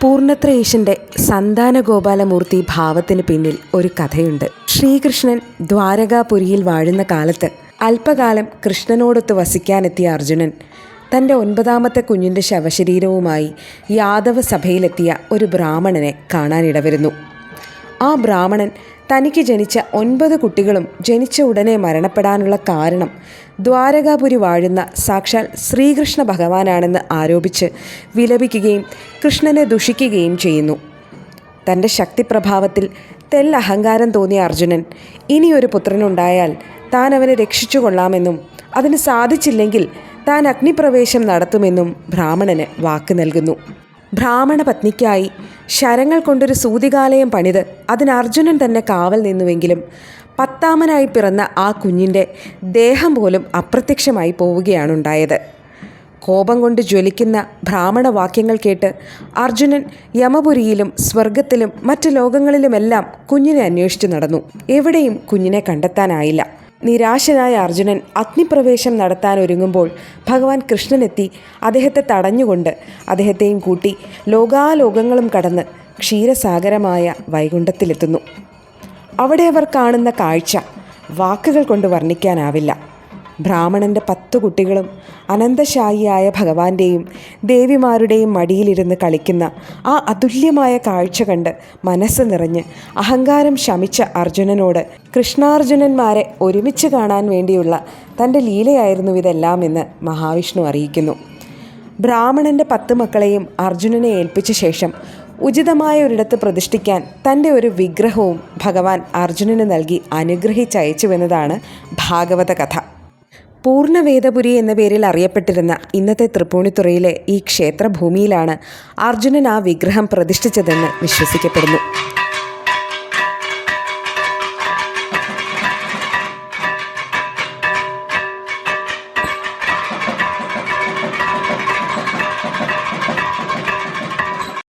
പൂർണ്ണത്രയീശൻ്റെ സന്താനഗോപാലമൂർത്തി ഭാവത്തിന് പിന്നിൽ ഒരു കഥയുണ്ട്. ശ്രീകൃഷ്ണൻ ദ്വാരകാപുരിയിൽ വാഴുന്ന കാലത്ത് അല്പകാലം കൃഷ്ണനോടൊത്ത് വസിക്കാനെത്തിയ അർജുനൻ തൻ്റെ 9ാമത്തെ കുഞ്ഞിൻ്റെ ശവശരീരവുമായി യാദവ സഭയിലെത്തിയ ഒരു ബ്രാഹ്മണനെ കാണാനിടവരുന്നു. ആ ബ്രാഹ്മണൻ തനിക്ക് ജനിച്ച 9 കുട്ടികളും ജനിച്ച ഉടനെ മരണപ്പെടാനുള്ള കാരണം ദ്വാരകാപുരി വാഴുന്ന സാക്ഷാൽ ശ്രീകൃഷ്ണ ഭഗവാനാണെന്ന് ആരോപിച്ച് വിലപിക്കുകയും കൃഷ്ണനെ ദുഷിക്കുകയും ചെയ്യുന്നു. തൻ്റെ ശക്തിപ്രഭാവത്തിൽ തെല്ലഹങ്കാരം തോന്നിയ അർജുനൻ ഇനിയൊരു പുത്രനുണ്ടായാൽ താൻ അവനെ രക്ഷിച്ചു കൊള്ളാമെന്നും അതിന് സാധിച്ചില്ലെങ്കിൽ താൻ അഗ്നിപ്രവേശം നടത്തുമെന്നും ബ്രാഹ്മണന് വാക്ക് നൽകുന്നു. ബ്രാഹ്മണ പത്നിക്കായി ശരങ്ങൾ കൊണ്ടൊരു സൂതികാലയം പണിത് അതിന് അർജുനൻ തന്നെ കാവൽ നിന്നുവെങ്കിലും 10ാമനായി പിറന്ന ആ കുഞ്ഞിൻ്റെ ദേഹം പോലും അപ്രത്യക്ഷമായി പോവുകയാണുണ്ടായത്. കോപം കൊണ്ട് ജ്വലിക്കുന്ന ബ്രാഹ്മണ വാക്യങ്ങൾ കേട്ട് അർജുനൻ യമപുരിയിലും സ്വർഗത്തിലും മറ്റ് ലോകങ്ങളിലുമെല്ലാം കുഞ്ഞിനെ അന്വേഷിച്ചു നടന്നു. എവിടെയും കുഞ്ഞിനെ കണ്ടെത്താനായില്ല. നിരാശനായ അർജുനൻ അഗ്നിപ്രവേശം നടത്താൻ ഒരുങ്ങുമ്പോൾ ഭഗവാൻ കൃഷ്ണനെത്തി അദ്ദേഹത്തെ തടഞ്ഞുകൊണ്ട് അദ്ദേഹത്തെയും കൂട്ടി ലോകാലോകങ്ങളും കടന്ന് ക്ഷീരസാഗരമായ വൈകുണ്ഠത്തിലെത്തുന്നു. അവിടെ അവർ കാണുന്ന കാഴ്ച വാക്കുകൾ കൊണ്ട് വർണ്ണിക്കാനാവില്ല. ബ്രാഹ്മണൻ്റെ 10 കുട്ടികളും അനന്തശായിയായ ഭഗവാന്റെയും ദേവിമാരുടെയും മടിയിലിരുന്ന് കളിക്കുന്ന ആ അതുല്യമായ കാഴ്ച കണ്ട് മനസ്സ് നിറഞ്ഞ് അഹങ്കാരം ശമിച്ച അർജുനനോട് കൃഷ്ണാർജുനന്മാരെ ഒരുമിച്ച് കാണാൻ വേണ്ടിയുള്ള തൻ്റെ ലീലയായിരുന്നു ഇതെല്ലാം എന്ന് മഹാവിഷ്ണു അറിയിക്കുന്നു. ബ്രാഹ്മണൻ്റെ 10 മക്കളെയും അർജുനനെ ഏൽപ്പിച്ച ശേഷം ഉചിതമായ ഒരിടത്ത് പ്രതിഷ്ഠിക്കാൻ തൻ്റെ ഒരു വിഗ്രഹവും ഭഗവാൻ അർജുനന് നൽകി അനുഗ്രഹിച്ചയച്ചുവെന്നതാണ് ഭാഗവത കഥ. പൂർണ്ണവേദപുരി എന്ന പേരിൽ അറിയപ്പെട്ടിരുന്ന ഇന്നത്തെ തൃപ്പൂണിത്തുറയിലെ ഈ ക്ഷേത്രഭൂമിയിലാണ് അർജുനൻ ആ വിഗ്രഹം പ്രതിഷ്ഠിച്ചതെന്ന് വിശ്വസിക്കപ്പെടുന്നു.